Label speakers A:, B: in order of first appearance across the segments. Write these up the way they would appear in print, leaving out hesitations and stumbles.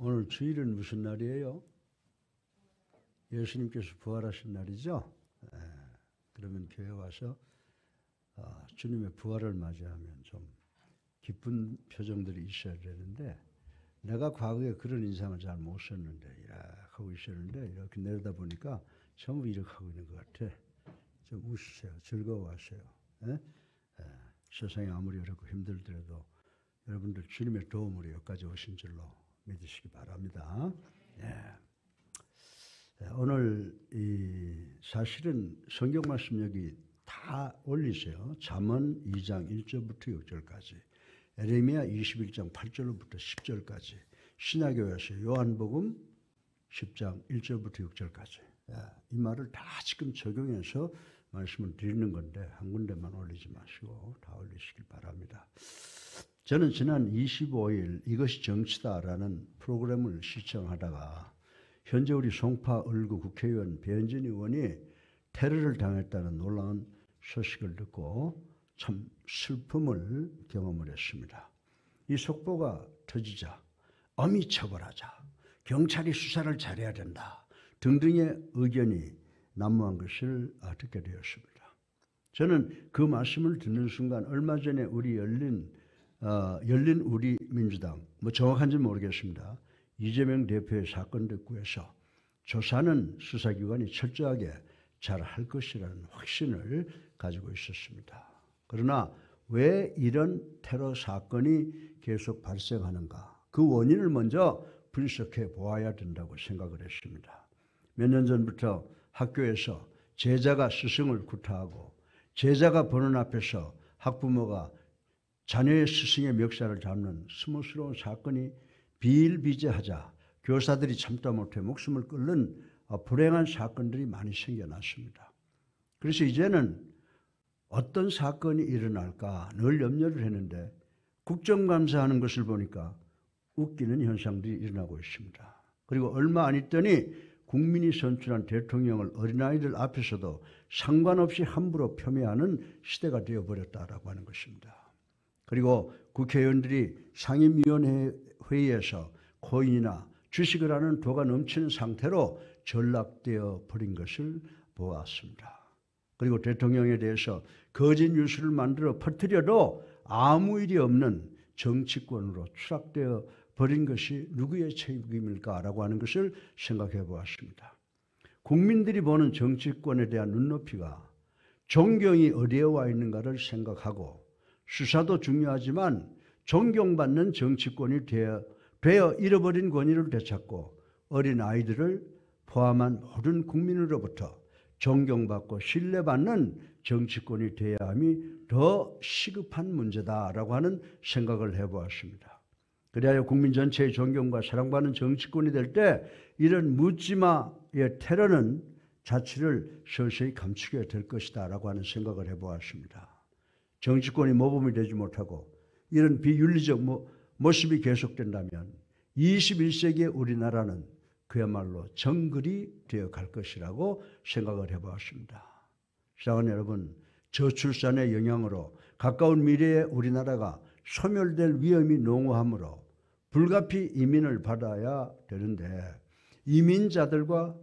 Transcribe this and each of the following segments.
A: 오늘 주일은 무슨 날이에요? 예수님께서 부활하신 날이죠? 그러면 교회 와서 주님의 부활을 맞이하면 좀 기쁜 표정들이 있어야 되는데, 내가 과거에 그런 인상을 잘 못 썼는데 이렇게 하고 있었는데 이렇게 내려다 보니까 전부 이렇게 하고 있는 것 같아. 좀 웃으세요. 즐거워하세요. 세상이 아무리 어렵고 힘들더라도 여러분들 주님의 도움으로 여기까지 오신 줄로 믿으시기 바랍니다. 오늘 사실은 성경 말씀 여기 다 올리세요. 잠언 2장 1절부터 6절까지, 에레미야 21장 8절부터 10절까지, 신약교회에서 요한복음 10장 1절부터 6절까지. 이 말을 다 지금 적용해서 말씀을 드리는 건데 한 군데만 올리지 마시고 다 올리시길 바랍니다. 저는 지난 25일 이것이 정치다라는 프로그램을 시청하다가 현재 우리 송파 을구 국회의원 배현진 의원이 테러를 당했다는 놀라운 소식을 듣고 참 슬픔을 경험을 했습니다. 이 속보가 터지자 엄히 처벌하자, 경찰이 수사를 잘해야 된다 등등의 의견이 난무한 것을 듣게 되었습니다. 저는 그 말씀을 듣는 순간 얼마 전에 우리 열린 우리 민주당, 정확한지 모르겠습니다, 이재명 대표의 사건 듣고에서 조사는 수사기관이 철저하게 잘 할 것이라는 확신을 가지고 있었습니다. 그러나 왜 이런 테러 사건이 계속 발생하는가? 그 원인을 먼저 분석해 보아야 된다고 생각을 했습니다. 몇 년 전부터 학교에서 제자가 스승을 구타하고 제자가 보는 앞에서 학부모가 자녀의 스승의 멱살을 잡는 스무스러운 사건이 비일비재하자 교사들이 참다 못해 목숨을 끊는 불행한 사건들이 많이 생겨났습니다. 그래서 이제는 어떤 사건이 일어날까 늘 염려를 했는데 국정감사하는 것을 보니까 웃기는 현상들이 일어나고 있습니다. 그리고 얼마 안 있더니 국민이 선출한 대통령을 어린아이들 앞에서도 상관없이 함부로 폄훼하는 시대가 되어버렸다라고 하는 것입니다. 그리고 국회의원들이 상임위원회 회의에서 코인이나 주식을 하는 도가 넘치는 상태로 전락되어 버린 것을 보았습니다. 그리고 대통령에 대해서 거짓 뉴스를 만들어 퍼뜨려도 아무 일이 없는 정치권으로 추락되어 버린 것이 누구의 책임일까라고 하는 것을 생각해 보았습니다. 국민들이 보는 정치권에 대한 눈높이가 존경이 어디에 와 있는가를 생각하고, 수사도 중요하지만 존경받는 정치권이 되어 잃어버린 권위를 되찾고 어린아이들을 포함한 모든 국민으로부터 존경받고 신뢰받는 정치권이 되어야 함이 더 시급한 문제다라고 하는 생각을 해보았습니다. 그래야 국민 전체의 존경과 사랑받는 정치권이 될 때 이런 묻지마의 테러는 자취를 서서히 감추게 될 것이다 라고 하는 생각을 해보았습니다. 정치권이 모범이 되지 못하고 이런 비윤리적 모습이 계속된다면 21세기의 우리나라는 그야말로 정글이 되어갈 것이라고 생각을 해보았습니다. 사랑하는 여러분, 저출산의 영향으로 가까운 미래에 우리나라가 소멸될 위험이 농후하므로 불가피 이민을 받아야 되는데, 이민자들과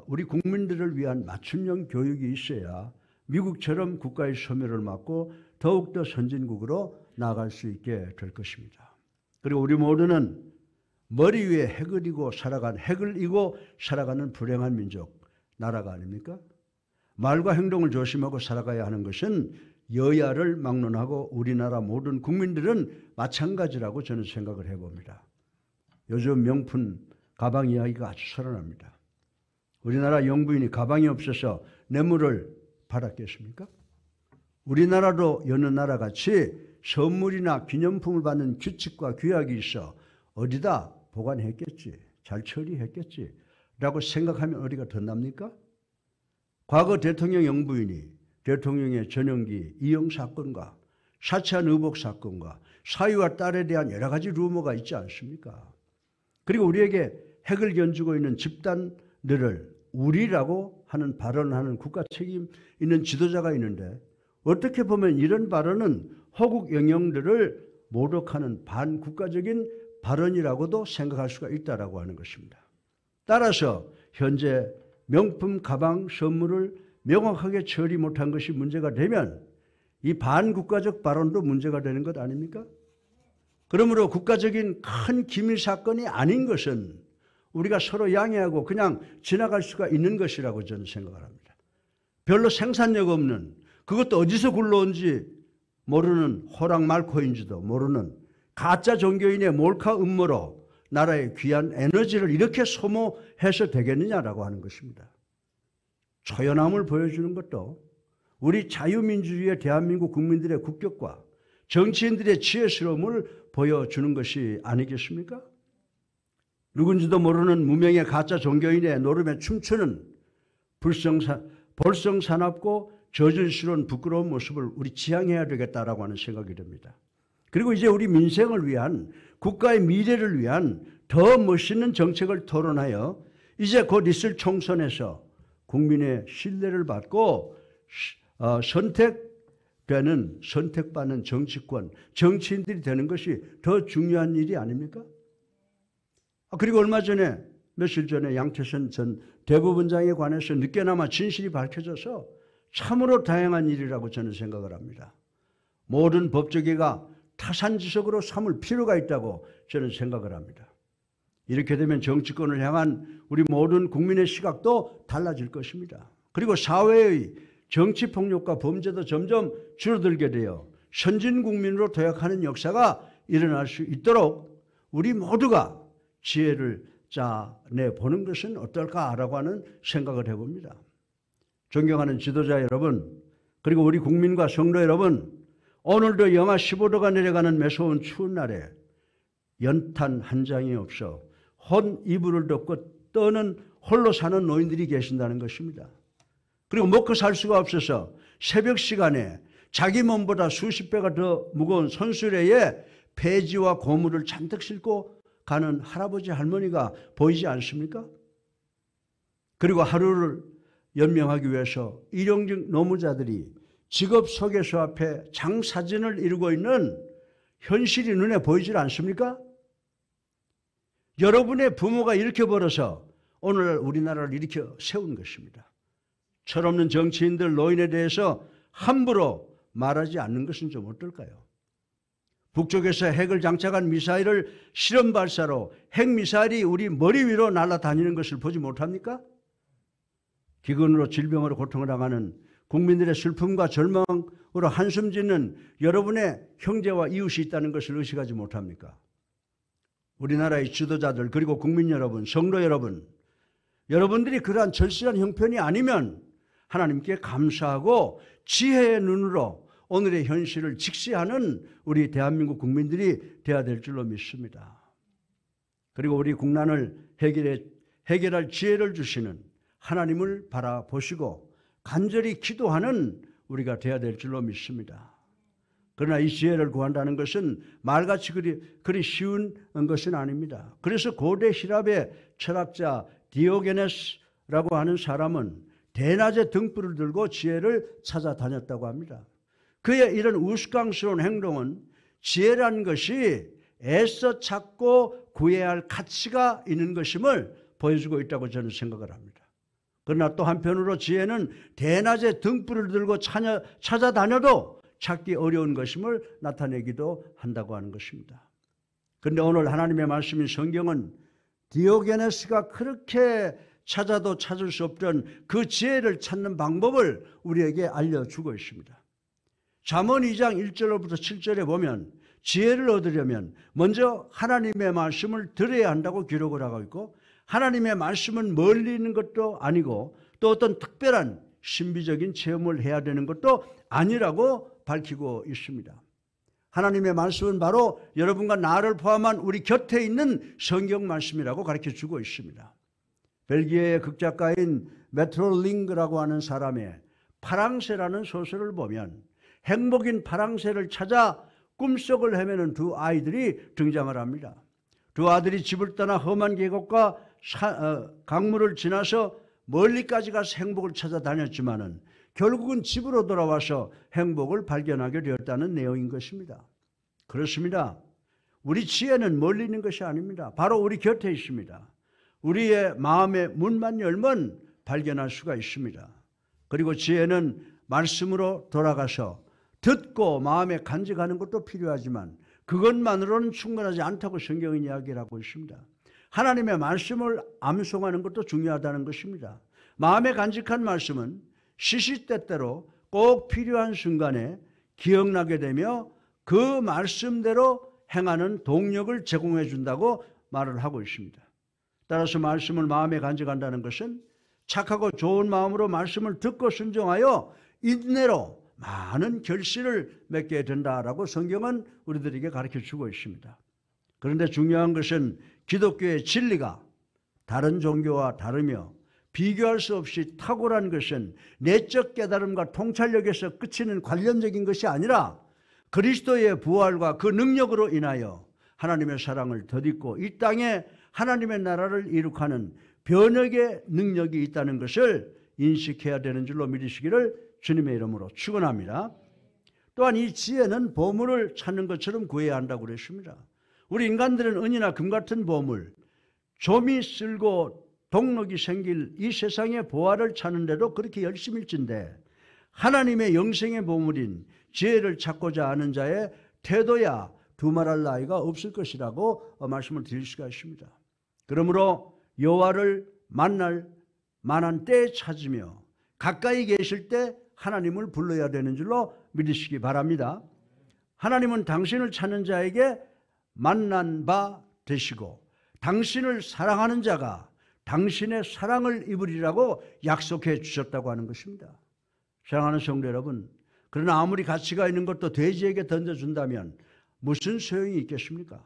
A: 우리 국민들을 위한 맞춤형 교육이 있어야 미국처럼 국가의 소멸을 막고 더욱더 선진국으로 나아갈 수 있게 될 것입니다. 그리고 우리 모두는 머리 위에 핵을 이고 살아가는 불행한 민족, 나라가 아닙니까? 말과 행동을 조심하고 살아가야 하는 것은 여야를 막론하고 우리나라 모든 국민들은 마찬가지라고 저는 생각을 해봅니다. 요즘 명품 가방 이야기가 아주 살아납니다. 우리나라 영부인이 가방이 없어서 뇌물을 받았겠습니까? 우리나라도 여느 나라같이 선물이나 기념품을 받는 규칙과 규약이 있어 어디다 보관했겠지, 잘 처리했겠지 라고 생각하면 어디가 더 납니까? 과거 대통령 영부인이 대통령의 전용기 이용 사건과 사치한 의복 사건과 사위와 딸에 대한 여러 가지 루머가 있지 않습니까? 그리고 우리에게 핵을 견주고 있는 집단들을 우리라고 하는 발언을 하는 국가 책임 있는 지도자가 있는데, 어떻게 보면 이런 발언은 호국 영령들을 모독하는 반국가적인 발언이라고도 생각할 수가 있다라고 하는 것입니다. 따라서 현재 명품 가방 선물을 명확하게 처리 못한 것이 문제가 되면 이 반국가적 발언도 문제가 되는 것 아닙니까? 그러므로 국가적인 큰 기밀 사건이 아닌 것은 우리가 서로 양해하고 그냥 지나갈 수가 있는 것이라고 저는 생각을 합니다. 별로 생산력 없는, 그것도 어디서 굴러온지 모르는 호랑말코인지도 모르는 가짜 종교인의 몰카 음모로 나라의 귀한 에너지를 이렇게 소모해서 되겠느냐라고 하는 것입니다. 초연함을 보여주는 것도 우리 자유민주주의의 대한민국 국민들의 국격과 정치인들의 지혜스러움을 보여주는 것이 아니겠습니까? 누군지도 모르는 무명의 가짜 종교인의 노름에 춤추는 볼성사납고 저질스러운 부끄러운 모습을 우리 지양해야 되겠다라고 하는 생각이 듭니다. 그리고 이제 우리 민생을 위한, 국가의 미래를 위한 더 멋있는 정책을 토론하여 이제 곧 있을 총선에서 국민의 신뢰를 받고 선택받는 정치권, 정치인들이 되는 것이 더 중요한 일이 아닙니까? 그리고 얼마 전에, 며칠 전에 양태선 전 대법원장에 관해서 늦게나마 진실이 밝혀져서 참으로 다행한 일이라고 저는 생각을 합니다. 모든 법조계가 타산지석으로 삼을 필요가 있다고 저는 생각을 합니다. 이렇게 되면 정치권을 향한 우리 모든 국민의 시각도 달라질 것입니다. 그리고 사회의 정치폭력과 범죄도 점점 줄어들게 되어 선진국민으로 도약하는 역사가 일어날 수 있도록 우리 모두가 지혜를 짜내보는 것은 어떨까라고 하는 생각을 해봅니다. 존경하는 지도자 여러분, 그리고 우리 국민과 성도 여러분, 오늘도 영하 15도가 내려가는 매서운 추운 날에 연탄 한 장이 없어 혼 이불을 덮고 떠는 홀로 사는 노인들이 계신다는 것입니다. 그리고 먹고 살 수가 없어서 새벽 시간에 자기 몸보다 수십 배가 더 무거운 손수레에 폐지와 고무를 잔뜩 싣고 가는 할아버지 할머니가 보이지 않습니까? 그리고 하루를 연명하기 위해서 일용직 노무자들이 직업소개서 앞에 장사진을 이루고 있는 현실이 눈에 보이질 않습니까? 여러분의 부모가 이렇게 벌어서 오늘 우리나라를 일으켜 세운 것입니다. 철없는 정치인들, 노인에 대해서 함부로 말하지 않는 것은 좀 어떨까요? 북쪽에서 핵을 장착한 미사일을 실험 발사로 핵미사일이 우리 머리 위로 날아다니는 것을 보지 못합니까? 기근으로 질병으로 고통을 당하는 국민들의 슬픔과 절망으로 한숨 짓는 여러분의 형제와 이웃이 있다는 것을 의식하지 못합니까? 우리나라의 지도자들, 그리고 국민 여러분, 성도 여러분, 여러분들이 그러한 절실한 형편이 아니면 하나님께 감사하고 지혜의 눈으로 오늘의 현실을 직시하는 우리 대한민국 국민들이 되어야 될 줄로 믿습니다. 그리고 우리 국난을 해결할 지혜를 주시는 하나님을 바라보시고 간절히 기도하는 우리가 되어야 될 줄로 믿습니다. 그러나 이 지혜를 구한다는 것은 말같이 그리 쉬운 것은 아닙니다. 그래서 고대 히랍의 철학자 디오게네스라고 하는 사람은 대낮에 등불을 들고 지혜를 찾아다녔다고 합니다. 그의 이런 우스꽝스러운 행동은 지혜라는 것이 애써 찾고 구해야 할 가치가 있는 것임을 보여주고 있다고 저는 생각을 합니다. 그러나 또 한편으로 지혜는 대낮에 등불을 들고 찾아다녀도 찾기 어려운 것임을 나타내기도 한다고 하는 것입니다. 그런데 오늘 하나님의 말씀인 성경은 디오게네스가 그렇게 찾아도 찾을 수 없던 그 지혜를 찾는 방법을 우리에게 알려주고 있습니다. 잠언 2장 1절로부터 7절에 보면 지혜를 얻으려면 먼저 하나님의 말씀을 들어야 한다고 기록을 하고 있고, 하나님의 말씀은 멀리 있는 것도 아니고 또 어떤 특별한 신비적인 체험을 해야 되는 것도 아니라고 밝히고 있습니다. 하나님의 말씀은 바로 여러분과 나를 포함한 우리 곁에 있는 성경 말씀이라고 가르쳐주고 있습니다. 벨기에의 극작가인 메트로 링그라고 하는 사람의 파랑새라는 소설을 보면 행복인 파랑새를 찾아 꿈속을 헤매는 두 아이들이 등장을 합니다. 두 아들이 집을 떠나 험한 계곡과 강물을 지나서 멀리까지 가서 행복을 찾아다녔지만은 결국은 집으로 돌아와서 행복을 발견하게 되었다는 내용인 것입니다. 그렇습니다. 우리 지혜는 멀리 있는 것이 아닙니다. 바로 우리 곁에 있습니다. 우리의 마음의 문만 열면 발견할 수가 있습니다. 그리고 지혜는 말씀으로 돌아가서 듣고 마음에 간직하는 것도 필요하지만 그것만으로는 충분하지 않다고 성경은 이야기를 하고 있습니다. 하나님의 말씀을 암송하는 것도 중요하다는 것입니다. 마음에 간직한 말씀은 시시때때로 꼭 필요한 순간에 기억나게 되며 그 말씀대로 행하는 동력을 제공해 준다고 말을 하고 있습니다. 따라서 말씀을 마음에 간직한다는 것은 착하고 좋은 마음으로 말씀을 듣고 순종하여 인내로 많은 결실을 맺게 된다라고 성경은 우리들에게 가르쳐주고 있습니다. 그런데 중요한 것은 기독교의 진리가 다른 종교와 다르며 비교할 수 없이 탁월한 것은 내적 깨달음과 통찰력에서 그치는 관련적인 것이 아니라 그리스도의 부활과 그 능력으로 인하여 하나님의 사랑을 덧입고 이 땅에 하나님의 나라를 이룩하는 변혁의 능력이 있다는 것을 인식해야 되는 줄로 믿으시기를 주님의 이름으로 축원합니다. 또한 이 지혜는 보물을 찾는 것처럼 구해야 한다고 그랬습니다. 우리 인간들은 은이나 금 같은 보물, 좀이 쓸고 동력이 생길 이 세상의 보화를 찾는데도 그렇게 열심일진데 하나님의 영생의 보물인 지혜를 찾고자 하는 자의 태도야 두말할 나위가 없을 것이라고 말씀을 드릴 수가 있습니다. 그러므로 여호와를 만날 만한 때에 찾으며 가까이 계실 때 하나님을 불러야 되는 줄로 믿으시기 바랍니다. 하나님은 당신을 찾는 자에게 만난 바 되시고 당신을 사랑하는 자가 당신의 사랑을 입으리라고 약속해 주셨다고 하는 것입니다. 사랑하는 성도 여러분, 그러나 아무리 가치가 있는 것도 돼지에게 던져준다면 무슨 소용이 있겠습니까?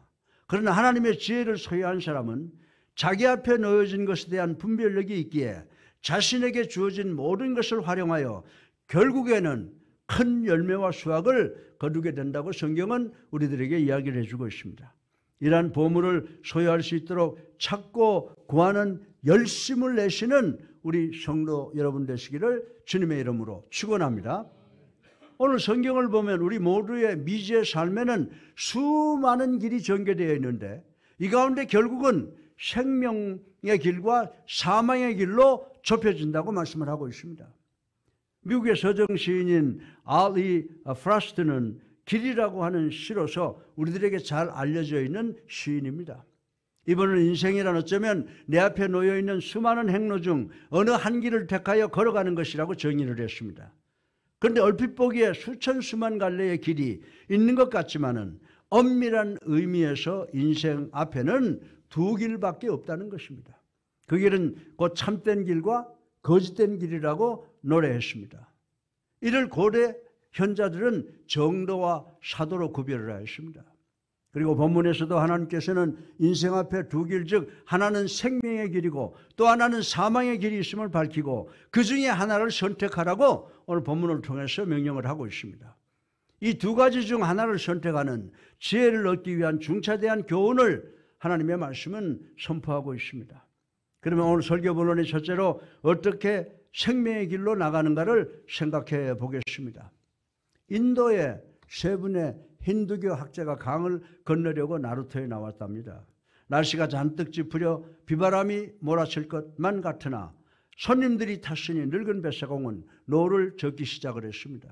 A: 그러나 하나님의 지혜를 소유한 사람은 자기 앞에 놓여진 것에 대한 분별력이 있기에 자신에게 주어진 모든 것을 활용하여 결국에는 큰 열매와 수확을 거두게 된다고 성경은 우리들에게 이야기를 해주고 있습니다. 이러한 보물을 소유할 수 있도록 찾고 구하는 열심을 내시는 우리 성도 여러분 되시기를 주님의 이름으로 축원합니다. 오늘 성경을 보면 우리 모두의 미지의 삶에는 수많은 길이 전개되어 있는데 이 가운데 결국은 생명의 길과 사망의 길로 좁혀진다고 말씀을 하고 있습니다. 미국의 서정 시인인 알리 프라스트는 길이라고 하는 시로서 우리들에게 잘 알려져 있는 시인입니다. 이분은 인생이란 어쩌면 내 앞에 놓여있는 수많은 행로 중 어느 한 길을 택하여 걸어가는 것이라고 정의를 했습니다. 그런데 얼핏 보기에 수천 수만 갈래의 길이 있는 것 같지만은 엄밀한 의미에서 인생 앞에는 두 길밖에 없다는 것입니다. 그 길은 곧 참된 길과 거짓된 길이라고 노래했습니다. 이를 고대 현자들은 정도와 사도로 구별을 하였습니다. 그리고 본문에서도 하나님께서는 인생 앞에 두 길, 즉 하나는 생명의 길이고 또 하나는 사망의 길이 있음을 밝히고 그 중에 하나를 선택하라고 오늘 본문을 통해서 명령을 하고 있습니다. 이 두 가지 중 하나를 선택하는 지혜를 얻기 위한 중차대한 교훈을 하나님의 말씀은 선포하고 있습니다. 그러면 오늘 설교 본론의 첫째로 어떻게 생명의 길로 나가는가를 생각해 보겠습니다. 인도의 세 분의 힌두교 학자가 강을 건너려고 나루터에 나왔답니다. 날씨가 잔뜩 찌푸려 비바람이 몰아칠 것만 같으나 손님들이 탔으니 늙은 뱃사공은 노를 젓기 시작을 했습니다.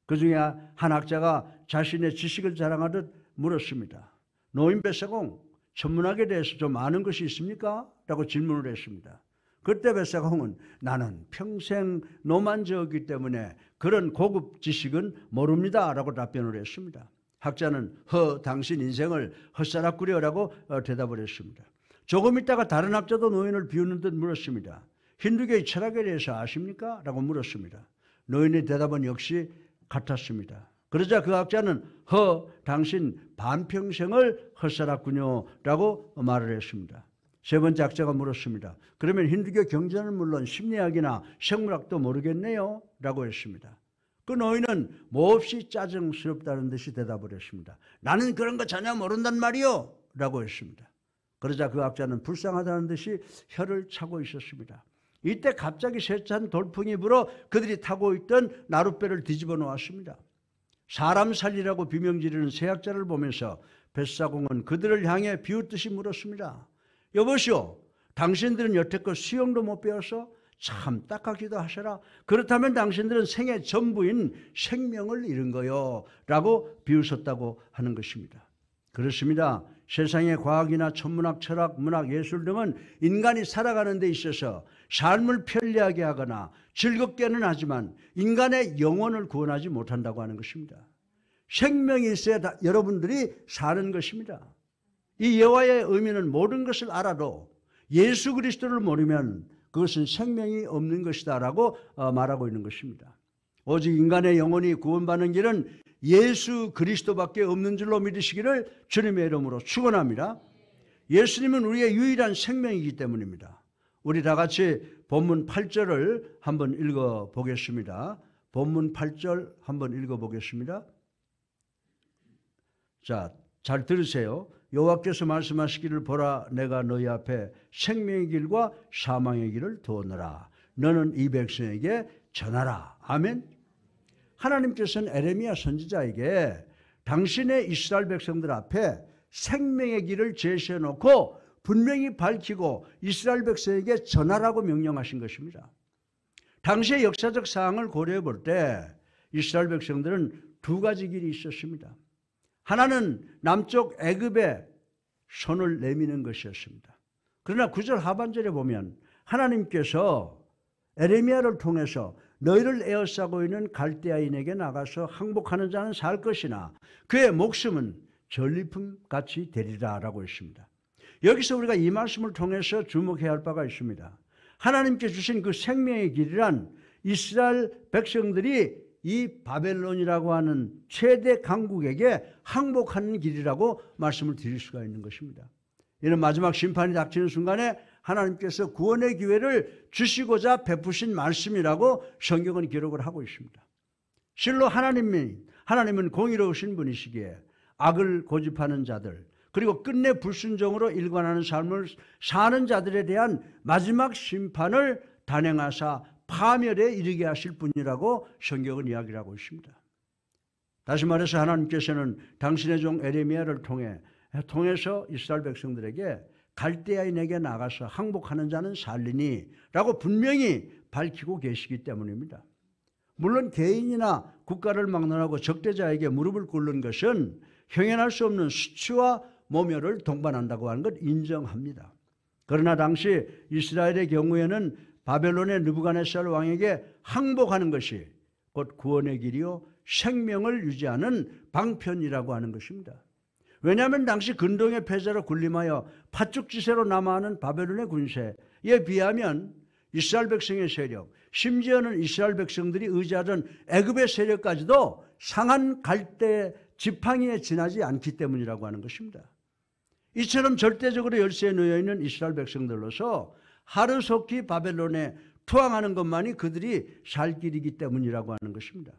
A: 그 중에 한 학자가 자신의 지식을 자랑하듯 물었습니다. 노인 뱃사공, 천문학에 대해서 좀 아는 것이 있습니까? 라고 질문을 했습니다. 그때 뱃사공은 나는 평생 노만 저었기 때문에 그런 고급 지식은 모릅니다 라고 답변을 했습니다. 학자는 당신 인생을 헛살았구려라고 대답을 했습니다. 조금 있다가 다른 학자도 노인을 비웃는 듯 물었습니다. 힌두교의 철학에 대해서 아십니까? 라고 물었습니다. 노인의 대답은 역시 같았습니다. 그러자 그 학자는 당신 반평생을 헛살았군요 라고 말을 했습니다. 세 번째 학자가 물었습니다. 그러면 힌두교 경전은 물론 심리학이나 생물학도 모르겠네요 라고 했습니다. 그 노인은 몹시 짜증스럽다는 듯이 대답을 했습니다. 나는 그런 거 전혀 모른단 말이요 라고 했습니다. 그러자 그 학자는 불쌍하다는 듯이 혀를 차고 있었습니다. 이때 갑자기 세찬 돌풍이 불어 그들이 타고 있던 나룻배를 뒤집어 놓았습니다. 사람 살리라고 비명지르는 세학자를 보면서 벳사공은 그들을 향해 비웃듯이 물었습니다. 여보시오, 당신들은 여태껏 수영도 못 배워서 참 딱하기도 하셔라. 그렇다면 당신들은 생의 전부인 생명을 잃은 거요 라고 비웃었다고 하는 것입니다. 그렇습니다. 세상의 과학이나 천문학, 철학, 문학, 예술 등은 인간이 살아가는 데 있어서 삶을 편리하게 하거나 즐겁게는 하지만 인간의 영혼을 구원하지 못한다고 하는 것입니다. 생명이 있어야 여러분들이 사는 것입니다. 이 예화의 의미는 모든 것을 알아도 예수 그리스도를 모르면 그것은 생명이 없는 것이다 라고 말하고 있는 것입니다. 오직 인간의 영혼이 구원받는 길은 예수 그리스도밖에 없는 줄로 믿으시기를 주님의 이름으로 축원합니다. 예수님은 우리의 유일한 생명이기 때문입니다. 우리 다 같이 본문 8절을 한번 읽어보겠습니다. 본문 8절 한번 읽어보겠습니다. 자, 잘 들으세요. 여호와께서 말씀하시기를 보라, 내가 너희 앞에 생명의 길과 사망의 길을 두었노라. 너는 이 백성에게 전하라. 아멘. 하나님께서는 에레미야 선지자에게 당신의 이스라엘 백성들 앞에 생명의 길을 제시해 놓고 분명히 밝히고 이스라엘 백성에게 전하라고 명령하신 것입니다. 당시의 역사적 상황을 고려해 볼 때 이스라엘 백성들은 두 가지 길이 있었습니다. 하나는 남쪽 애굽에 손을 내미는 것이었습니다. 그러나 9절 하반절에 보면 하나님께서 에레미야를 통해서 너희를 에워싸고 있는 갈대아인에게 나가서 항복하는 자는 살 것이나 그의 목숨은 전리품같이 되리라 라고 했습니다. 여기서 우리가 이 말씀을 통해서 주목해야 할 바가 있습니다. 하나님께 주신 그 생명의 길이란 이스라엘 백성들이 이 바벨론이라고 하는 최대 강국에게 항복하는 길이라고 말씀을 드릴 수가 있는 것입니다. 이는 마지막 심판이 닥치는 순간에 하나님께서 구원의 기회를 주시고자 베푸신 말씀이라고 성경은 기록을 하고 있습니다. 실로 하나님은 공의로우신 분이시기에 악을 고집하는 자들 그리고 끝내 불순종으로 일관하는 삶을 사는 자들에 대한 마지막 심판을 단행하사 파멸에 이르게 하실 분이라고 성경은 이야기를 하고 있습니다. 다시 말해서 하나님께서는 당신의 종 에레미야를 통해서 이스라엘 백성들에게 갈대아인에게 나가서 항복하는 자는 살리니 라고 분명히 밝히고 계시기 때문입니다. 물론 개인이나 국가를 막론하고 적대자에게 무릎을 꿇는 것은 형연할 수 없는 수치와 모멸을 동반한다고 하는 것 인정합니다. 그러나 당시 이스라엘의 경우에는 바벨론의 느부갓네살 왕에게 항복하는 것이 곧 구원의 길이요 생명을 유지하는 방편이라고 하는 것입니다. 왜냐하면 당시 근동의 패자로 군림하여 파죽지세로 남아하는 바벨론의 군세에 비하면 이스라엘 백성의 세력, 심지어는 이스라엘 백성들이 의지하던 애굽의 세력까지도 상한 갈대 지팡이에 지나지 않기 때문이라고 하는 것입니다. 이처럼 절대적으로 열세에 놓여있는 이스라엘 백성들로서 하루속히 바벨론에 투항하는 것만이 그들이 살 길이기 때문이라고 하는 것입니다.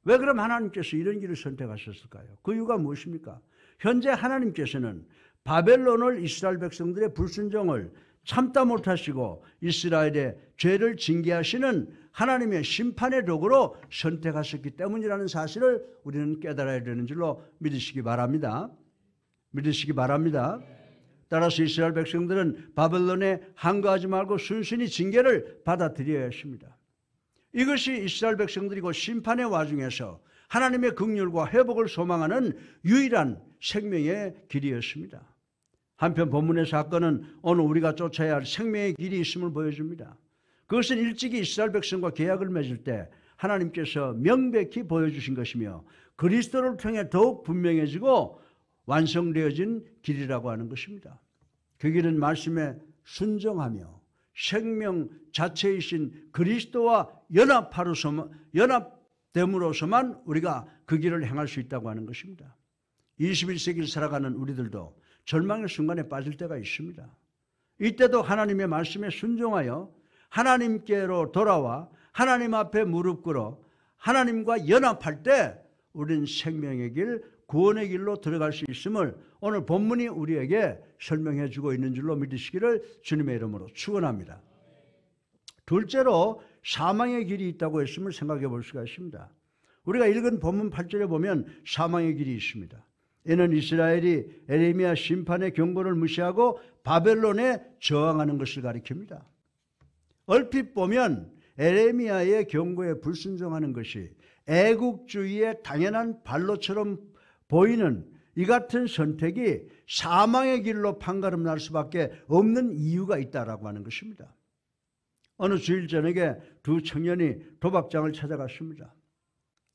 A: 왜 그럼 하나님께서 이런 길을 선택하셨을까요? 그 이유가 무엇입니까? 현재 하나님께서는 바벨론을 이스라엘 백성들의 불순종을 참다 못하시고 이스라엘의 죄를 징계하시는 하나님의 심판의 도구로 선택하셨기 때문이라는 사실을 우리는 깨달아야 되는 줄로 믿으시기 바랍니다. 믿으시기 바랍니다. 따라서 이스라엘 백성들은 바벨론에 항거하지 말고 순순히 징계를 받아들여야 했습니다. 이것이 이스라엘 백성들이 곧 심판의 와중에서 하나님의 긍휼과 회복을 소망하는 유일한 생명의 길이었습니다. 한편 본문의 사건은 오늘 우리가 쫓아야 할 생명의 길이 있음을 보여줍니다. 그것은 일찍이 이스라엘 백성과 계약을 맺을 때 하나님께서 명백히 보여주신 것이며 그리스도를 통해 더욱 분명해지고 완성되어진 길이라고 하는 것입니다. 그 길은 말씀에 순종하며 생명 자체이신 그리스도와 연합됨으로서만 우리가 그 길을 행할 수 있다고 하는 것입니다. 21세기를 살아가는 우리들도 절망의 순간에 빠질 때가 있습니다. 이때도 하나님의 말씀에 순종하여 하나님께로 돌아와 하나님 앞에 무릎 꿇어 하나님과 연합할 때 우리는 생명의 길, 구원의 길로 들어갈 수 있음을 오늘 본문이 우리에게 설명해 주고 있는 줄로 믿으시기를 주님의 이름으로 축원합니다. 둘째로 사망의 길이 있다고 했음을 생각해 볼 수가 있습니다. 우리가 읽은 본문 8절에 보면 사망의 길이 있습니다. 이는 이스라엘이 에레미야 심판의 경고를 무시하고 바벨론에 저항하는 것을 가리킵니다. 얼핏 보면 에레미야의 경고에 불순종하는 것이 애국주의의 당연한 발로처럼 보이는 이 같은 선택이 사망의 길로 판가름 날 수밖에 없는 이유가 있다라고 하는 것입니다. 어느 주일 저녁에 두 청년이 도박장을 찾아갔습니다.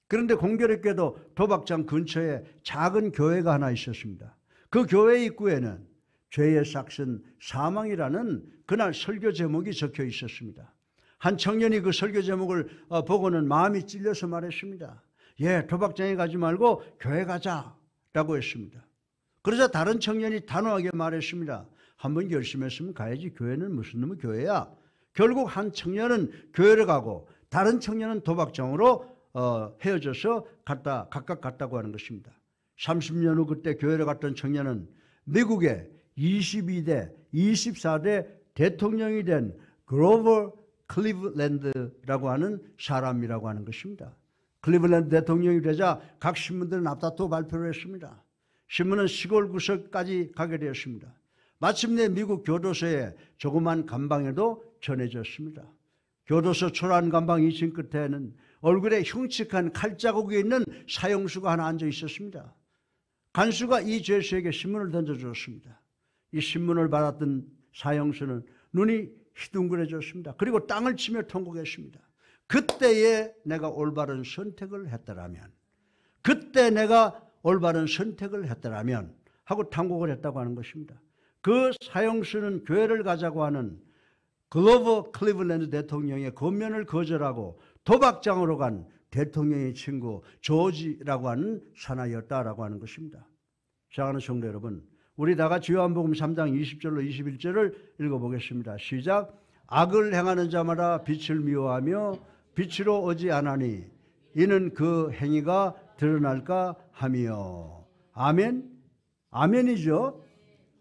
A: 그런데 공교롭게도 도박장 근처에 작은 교회가 하나 있었습니다. 그 교회 입구에는 죄의 삭슨 사망이라는 그날 설교 제목이 적혀 있었습니다. 한 청년이 그 설교 제목을 보고는 마음이 찔려서 말했습니다. 예, 도박장에 가지 말고 교회 가자라고 했습니다. 그러자 다른 청년이 단호하게 말했습니다. 한번 결심했으면 가야지. 교회는 무슨 놈의 교회야. 결국 한 청년은 교회를 가고 다른 청년은 도박장으로 헤어져서 각각 갔다고 하는 것입니다. 30년 후 그때 교회를 갔던 청년은 미국의 22대, 24대 대통령이 된 그로버 클리블랜드라고 하는 사람이라고 하는 것입니다. 클리블랜드 대통령이 되자 각 신문들은 앞다투어 발표를 했습니다. 신문은 시골 구석까지 가게 되었습니다. 마침내 미국 교도소의 조그만 간방에도 전해졌습니다. 교도소 초라한 간방 2층 끝에는 얼굴에 흉측한 칼자국이 있는 사형수가 하나 앉아 있었습니다. 간수가 이 죄수에게 신문을 던져주었습니다. 이 신문을 받았던 사형수는 눈이 희둥그레졌습니다. 그리고 땅을 치며 통곡했습니다. 그때에 내가 올바른 선택을 했더라면, 그때 내가 올바른 선택을 했더라면 하고 탄곡을 했다고 하는 것입니다. 그 사형수는 교회를 가자고 하는 글로버 클리블랜드 대통령의 권면을 거절하고 도박장으로 간 대통령의 친구 조지라고 하는 사나이였다라고 하는 것입니다. 사랑하는 성도 여러분, 우리 다 같이 요한복음 3장 20절로 21절을 읽어보겠습니다. 시작. 악을 행하는 자마다 빛을 미워하며 빛으로 오지 않으니 이는 그 행위가 드러날까 함이요. 아멘. 아멘이죠.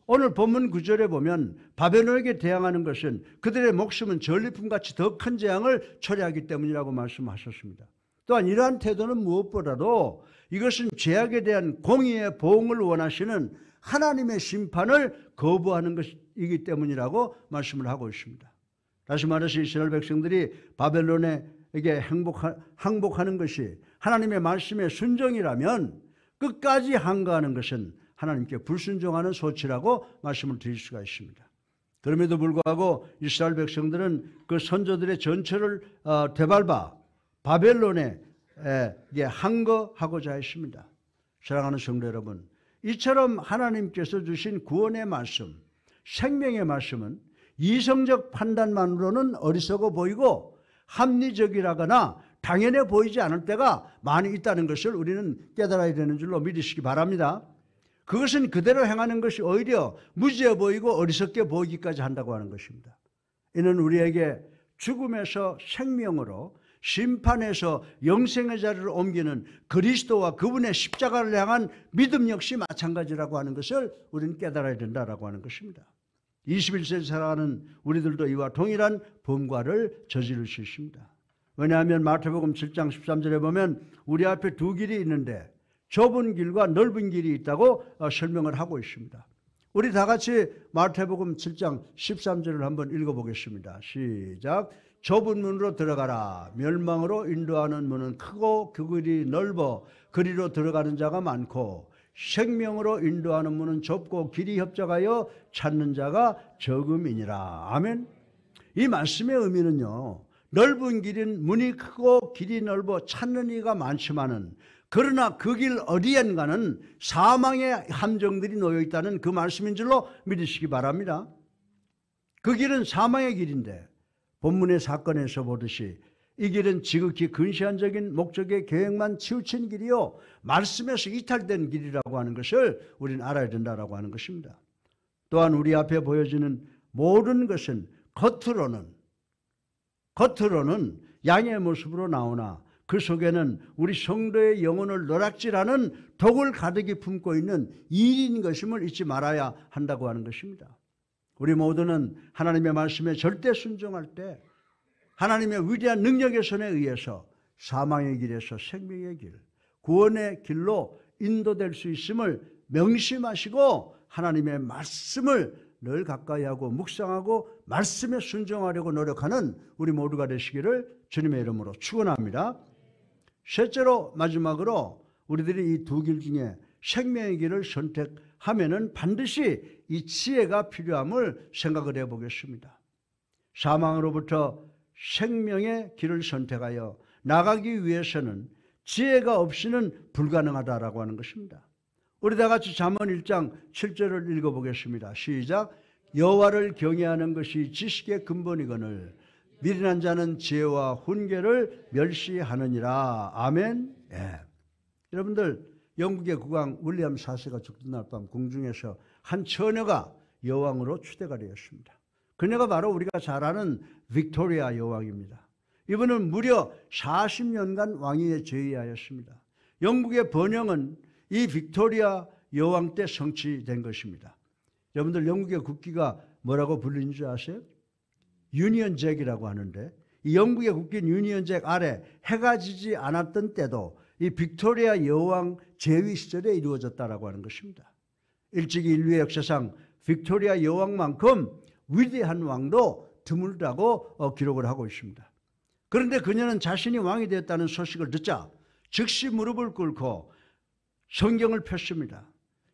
A: 오늘 본문 9절에 보면 바벨론에게 대항하는 것은 그들의 목숨은 전리품같이 더 큰 재앙을 초래하기 때문이라고 말씀하셨습니다. 또한 이러한 태도는 무엇보다도 이것은 죄악에 대한 공의의 보응을 원하시는 하나님의 심판을 거부하는 것이기 때문이라고 말씀을 하고 있습니다. 다시 말해서 이스라엘 백성들이 바벨론에게 항복하는 것이 하나님의 말씀에 순종이라면 끝까지 항거하는 것은 하나님께 불순종하는 소치라고 말씀을 드릴 수가 있습니다. 그럼에도 불구하고 이스라엘 백성들은 그 선조들의 전철을 되밟아 바벨론에 항거하고자 했습니다. 사랑하는 성도 여러분, 이처럼 하나님께서 주신 구원의 말씀, 생명의 말씀은 이성적 판단만으로는 어리석어 보이고 합리적이라거나 당연해 보이지 않을 때가 많이 있다는 것을 우리는 깨달아야 되는 줄로 믿으시기 바랍니다. 그것은 그대로 행하는 것이 오히려 무지해 보이고 어리석게 보이기까지 한다고 하는 것입니다. 이는 우리에게 죽음에서 생명으로, 심판에서 영생의 자리를 옮기는 그리스도와 그분의 십자가를 향한 믿음 역시 마찬가지라고 하는 것을 우리는 깨달아야 된다라고 하는 것입니다. 21세기 살아가는 우리들도 이와 동일한 범과를 저지를 수 있습니다. 왜냐하면 마태복음 7장 13절에 보면 우리 앞에 두 길이 있는데 좁은 길과 넓은 길이 있다고 설명을 하고 있습니다. 우리 다 같이 마태복음 7장 13절을 한번 읽어보겠습니다. 시작. 좁은 문으로 들어가라. 멸망으로 인도하는 문은 크고 그 길이 넓어 그리로 들어가는 자가 많고 생명으로 인도하는 문은 좁고 길이 협착하여 찾는 자가 적음이니라. 아멘. 이 말씀의 의미는요, 넓은 길은 문이 크고 길이 넓어 찾는 이가 많지만은 그러나 그 길 어디엔가는 사망의 함정들이 놓여 있다는 그 말씀인 줄로 믿으시기 바랍니다. 그 길은 사망의 길인데 본문의 사건에서 보듯이 이 길은 지극히 근시안적인 목적의 계획만 치우친 길이요 말씀에서 이탈된 길이라고 하는 것을 우리는 알아야 된다라고 하는 것입니다. 또한 우리 앞에 보여지는 모든 것은 겉으로는 양의 모습으로 나오나 그 속에는 우리 성도의 영혼을 노략질하는 독을 가득히 품고 있는 일인 것임을 잊지 말아야 한다고 하는 것입니다. 우리 모두는 하나님의 말씀에 절대 순종할 때 하나님의 위대한 능력의 손에 의해서 사망의 길에서 생명의 길, 구원의 길로 인도될 수 있음을 명심하시고 하나님의 말씀을 늘 가까이 하고 묵상하고 말씀에 순종하려고 노력하는 우리 모두가 되시기를 주님의 이름으로 축원합니다. 셋째로 마지막으로 우리들이 이 두 길 중에 생명의 길을 선택하면은 반드시 이 지혜가 필요함을 생각을 해보겠습니다. 사망으로부터 생명의 길을 선택하여 나가기 위해서는 지혜가 없이는 불가능하다라고 하는 것입니다. 우리 다 같이 잠언 1장 7절을 읽어보겠습니다. 시작. 여호와를 경외하는 것이 지식의 근본이거늘 미련한 자는 지혜와 훈계를 멸시하느니라. 아멘. 예. 여러분들 영국의 국왕 윌리엄 4세가 죽던 날 밤 궁중에서 한 처녀가 여왕으로 추대가 되었습니다. 그녀가 바로 우리가 잘 아는 빅토리아 여왕입니다. 이분은 무려 40년간 왕위에 재위하였습니다. 영국의 번영은 이 빅토리아 여왕 때 성취된 것입니다. 여러분들 영국의 국기가 뭐라고 불리는 줄 아세요? 유니언 잭이라고 하는데 이 영국의 국기는 유니언 잭 아래 해가 지지 않았던 때도 이 빅토리아 여왕 재위 시절에 이루어졌다라고 하는 것입니다. 일찍이 인류의 역사상 빅토리아 여왕만큼 위대한 왕도 드물다고 기록을 하고 있습니다. 그런데 그녀는 자신이 왕이 되었다는 소식을 듣자 즉시 무릎을 꿇고 성경을 폈습니다.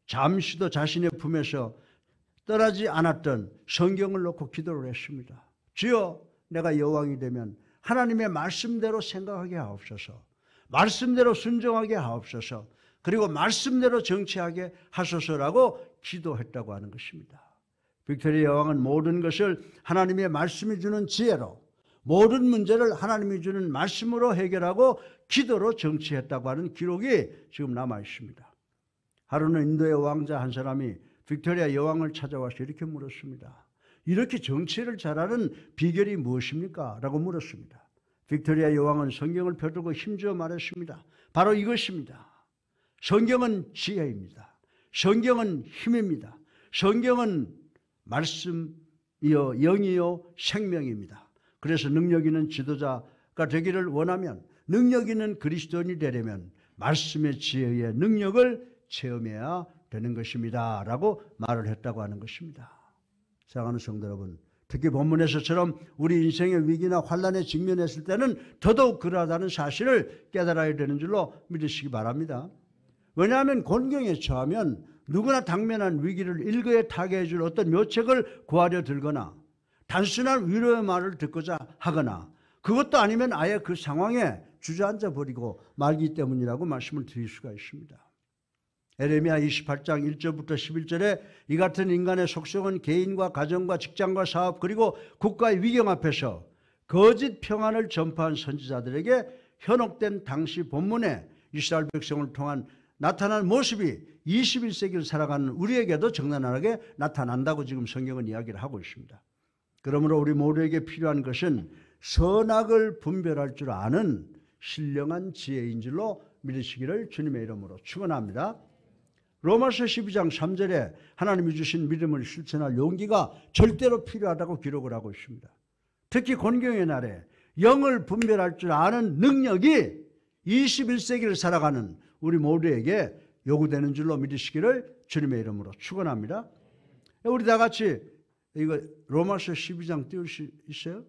A: 잠시도 자신의 품에서 떠나지 않았던 성경을 놓고 기도를 했습니다. 주여, 내가 여왕이 되면 하나님의 말씀대로 생각하게 하옵소서, 말씀대로 순종하게 하옵소서, 그리고 말씀대로 정치하게 하소서라고 기도했다고 하는 것입니다. 빅토리아 여왕은 모든 것을 하나님의 말씀이 주는 지혜로, 모든 문제를 하나님이 주는 말씀으로 해결하고 기도로 정치했다고 하는 기록이 지금 남아 있습니다. 하루는 인도의 왕자 한 사람이 빅토리아 여왕을 찾아와서 이렇게 물었습니다. 이렇게 정치를 잘하는 비결이 무엇입니까? 라고 물었습니다. 빅토리아 여왕은 성경을 펴들고 힘주어 말했습니다. 바로 이것입니다. 성경은 지혜입니다. 성경은 힘입니다. 성경은 말씀이요 영이요 생명입니다. 그래서 능력 있는 지도자가 되기를 원하면, 능력 있는 그리스도인이 되려면 말씀의 지혜의 능력을 체험해야 되는 것입니다 라고 말을 했다고 하는 것입니다. 사랑하는 성도 여러분, 특히 본문에서처럼 우리 인생의 위기나 환난에 직면했을 때는 더더욱 그러하다는 사실을 깨달아야 되는 줄로 믿으시기 바랍니다. 왜냐하면 곤경에 처하면 누구나 당면한 위기를 일거에 타게 해줄 어떤 묘책을 구하려 들거나 단순한 위로의 말을 듣고자 하거나 그것도 아니면 아예 그 상황에 주저앉아 버리고 말기 때문이라고 말씀을 드릴 수가 있습니다. 에레미야 28장 1절부터 11절에 이 같은 인간의 속성은 개인과 가정과 직장과 사업 그리고 국가의 위경 앞에서 거짓 평안을 전파한 선지자들에게 현혹된 당시 본문에 이스라엘 백성을 통한 나타난 모습이 21세기를 살아가는 우리에게도 적나라하게 나타난다고 지금 성경은 이야기를 하고 있습니다. 그러므로 우리 모두에게 필요한 것은 선악을 분별할 줄 아는 신령한 지혜인 줄로 믿으시기를 주님의 이름으로 축원합니다. 로마서 12장 3절에 하나님이 주신 믿음을 실천할 용기가 절대로 필요하다고 기록을 하고 있습니다. 특히 곤경의 날에 영을 분별할 줄 아는 능력이 21세기를 살아가는 우리 모두에게 요구되는 줄로 믿으시기를 주님의 이름으로 축원합니다. 우리 다 같이 이거 로마서 12장 띄울 수 있어요?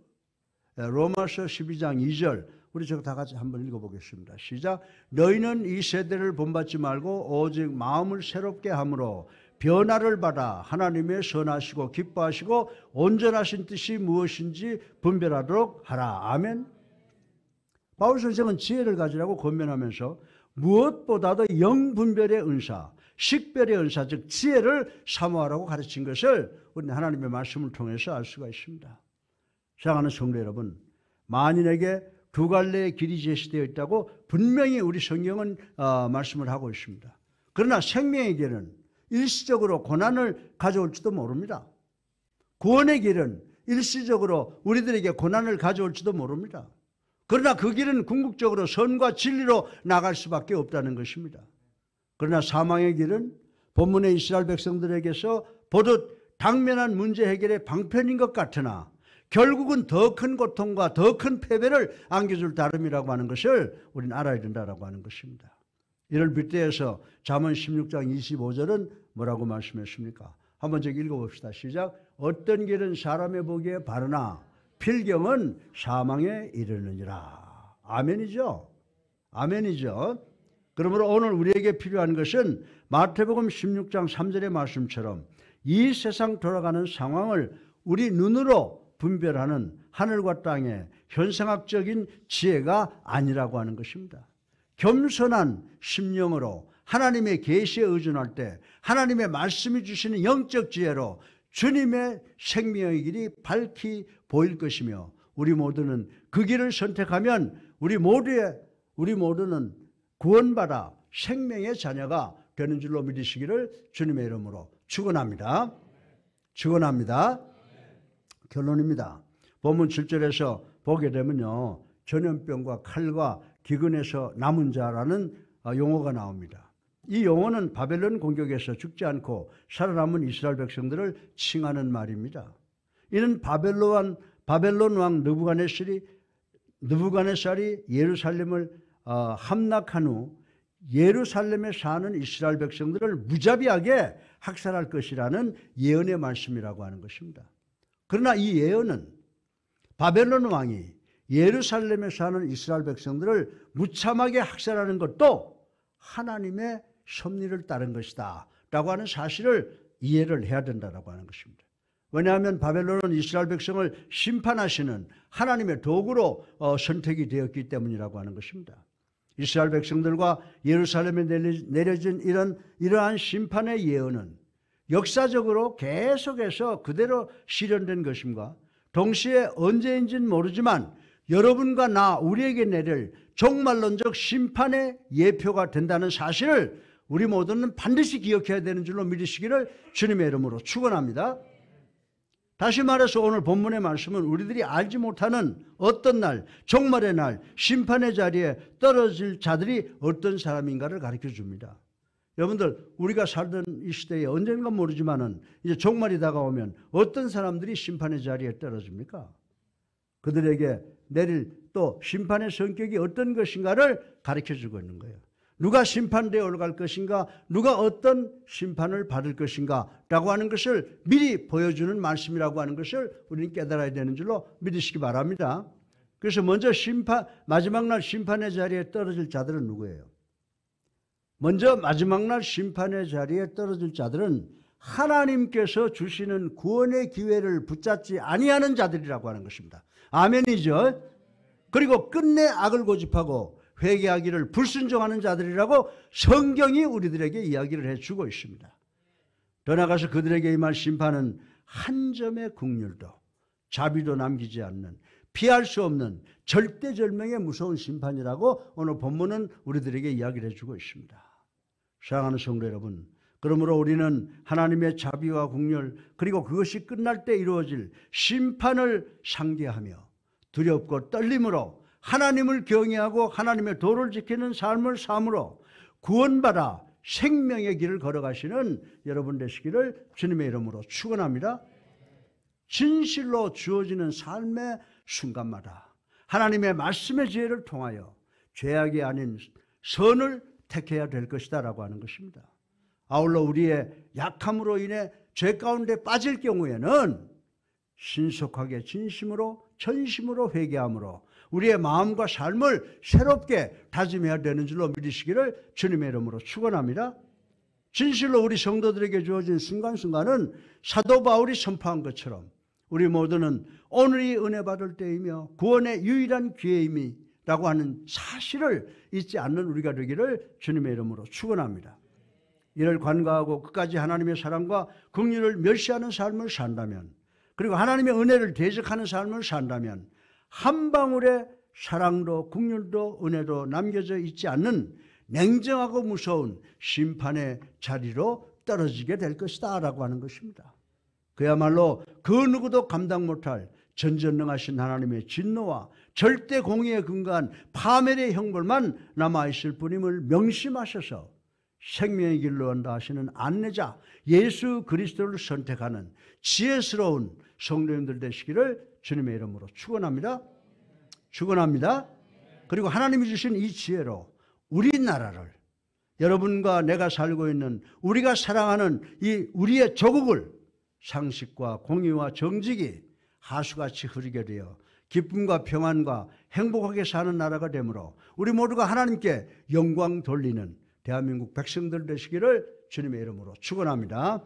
A: 로마서 12장 2절 우리 저거 다 같이 한번 읽어보겠습니다. 시작. 너희는 이 세대를 본받지 말고 오직 마음을 새롭게 함으로 변화를 받아 하나님의 선하시고 기뻐하시고 온전하신 뜻이 무엇인지 분별하도록 하라. 아멘. 바울 선생은 지혜를 가지라고 권면하면서 무엇보다도 영분별의 은사, 식별의 은사, 즉 지혜를 사모하라고 가르친 것을 우리는 하나님의 말씀을 통해서 알 수가 있습니다. 사랑하는 성도 여러분, 만인에게 두 갈래의 길이 제시되어 있다고 분명히 우리 성경은 말씀을 하고 있습니다. 그러나 생명의 길은 일시적으로 고난을 가져올지도 모릅니다. 구원의 길은 일시적으로 우리들에게 고난을 가져올지도 모릅니다. 그러나 그 길은 궁극적으로 선과 진리로 나갈 수밖에 없다는 것입니다. 그러나 사망의 길은 본문의 이스라엘 백성들에게서 보듯 당면한 문제 해결의 방편인 것 같으나 결국은 더 큰 고통과 더 큰 패배를 안겨줄 다름이라고 하는 것을 우리는 알아야 된다라고 하는 것입니다. 이를 빗대어서 잠언 16장 25절은 뭐라고 말씀했습니까? 한번 저기 읽어봅시다. 시작. 어떤 길은 사람의 보기에 바르나 필경은 사망에 이르느니라. 아멘이죠. 아멘이죠. 그러므로 오늘 우리에게 필요한 것은 마태복음 16장 3절의 말씀처럼 이 세상 돌아가는 상황을 우리 눈으로 분별하는 하늘과 땅의 현상학적인 지혜가 아니라고 하는 것입니다. 겸손한 심령으로 하나님의 계시에 의존할 때 하나님의 말씀이 주시는 영적 지혜로 주님의 생명의 길이 밝히 보일 것이며 우리 모두는 그 길을 선택하면 우리 모두는 구원받아 생명의 자녀가 되는 줄로 믿으시기를 주님의 이름으로 축원합니다. 축원합니다. 결론입니다. 본문 7절에서 보게 되면요, 전염병과 칼과 기근에서 남은 자라는 용어가 나옵니다. 이 용어는 바벨론 공격에서 죽지 않고 살아남은 이스라엘 백성들을 칭하는 말입니다. 이는 바벨론 왕 느부갓네살이 예루살렘을 함락한 후 예루살렘에 사는 이스라엘 백성들을 무자비하게 학살할 것이라는 예언의 말씀이라고 하는 것입니다. 그러나 이 예언은 바벨론 왕이 예루살렘에 사는 이스라엘 백성들을 무참하게 학살하는 것도 하나님의 섭리를 따른 것이다 라고 하는 사실을 이해를 해야 된다고 하는 것입니다. 왜냐하면 바벨론은 이스라엘 백성을 심판하시는 하나님의 도구로 선택이 되었기 때문이라고 하는 것입니다. 이스라엘 백성들과 예루살렘에 내려진 이러한 심판의 예언은 역사적으로 계속해서 그대로 실현된 것임과 동시에 언제인지는 모르지만 여러분과 나 우리에게 내릴 종말론적 심판의 예표가 된다는 사실을 우리 모두는 반드시 기억해야 되는 줄로 믿으시기를 주님의 이름으로 축원합니다. 다시 말해서 오늘 본문의 말씀은 우리들이 알지 못하는 어떤 날, 종말의 날, 심판의 자리에 떨어질 자들이 어떤 사람인가를 가르쳐 줍니다. 여러분들, 우리가 살던 이 시대에 언젠가 모르지만은 이제 종말이 다가오면 어떤 사람들이 심판의 자리에 떨어집니까? 그들에게 내릴 또 심판의 성격이 어떤 것인가를 가르쳐 주고 있는 거예요. 누가 심판대에 올라갈 것인가, 누가 어떤 심판을 받을 것인가 라고 하는 것을 미리 보여주는 말씀이라고 하는 것을 우리는 깨달아야 되는 줄로 믿으시기 바랍니다. 그래서 먼저 마지막 날 심판의 자리에 떨어질 자들은 누구예요? 먼저 마지막 날 심판의 자리에 떨어질 자들은 하나님께서 주시는 구원의 기회를 붙잡지 아니하는 자들이라고 하는 것입니다. 아멘이죠. 그리고 끝내 악을 고집하고 회개하기를 불순종하는 자들이라고 성경이 우리들에게 이야기를 해주고 있습니다. 더 나아가서 그들에게 임할 심판은 한 점의 긍휼도 자비도 남기지 않는 피할 수 없는 절대절명의 무서운 심판이라고 오늘 본문은 우리들에게 이야기를 해주고 있습니다. 사랑하는 성도 여러분, 그러므로 우리는 하나님의 자비와 긍휼 그리고 그것이 끝날 때 이루어질 심판을 상대하며 두렵고 떨림으로 하나님을 경외하고 하나님의 도를 지키는 삶을 삶으로 구원받아 생명의 길을 걸어가시는 여러분 되시기를 주님의 이름으로 축원합니다. 진실로 주어지는 삶의 순간마다 하나님의 말씀의 지혜를 통하여 죄악이 아닌 선을 택해야 될 것이다 라고 하는 것입니다. 아울러 우리의 약함으로 인해 죄 가운데 빠질 경우에는 신속하게 진심으로 전심으로 회개함으로 우리의 마음과 삶을 새롭게 다짐해야 되는 줄로 믿으시기를 주님의 이름으로 축원합니다. 진실로 우리 성도들에게 주어진 순간순간은 사도 바울이 선포한 것처럼 우리 모두는 오늘이 은혜 받을 때이며 구원의 유일한 기회임이라고 하는 사실을 잊지 않는 우리가 되기를 주님의 이름으로 축원합니다. 이를 간과하고 끝까지 하나님의 사랑과 긍휼을 멸시하는 삶을 산다면, 그리고 하나님의 은혜를 대적하는 삶을 산다면 한 방울의 사랑도 긍휼도 은혜도 남겨져 있지 않는 냉정하고 무서운 심판의 자리로 떨어지게 될 것이다 라고 하는 것입니다. 그야말로 그 누구도 감당 못할 전전능하신 하나님의 진노와 절대 공의에 근거한 파멸의 형벌만 남아있을 뿐임을 명심하셔서 생명의 길로 한다 하시는 안내자 예수 그리스도를 선택하는 지혜스러운 성도님들 되시기를 주님의 이름으로 축원합니다. 축원합니다. 그리고 하나님이 주신 이 지혜로 우리나라를, 여러분과 내가 살고 있는 우리가 사랑하는 이 우리의 조국을 상식과 공의와 정직이 하수같이 흐르게 되어 기쁨과 평안과 행복하게 사는 나라가 되므로 우리 모두가 하나님께 영광 돌리는 대한민국 백성들 되시기를 주님의 이름으로 축원합니다.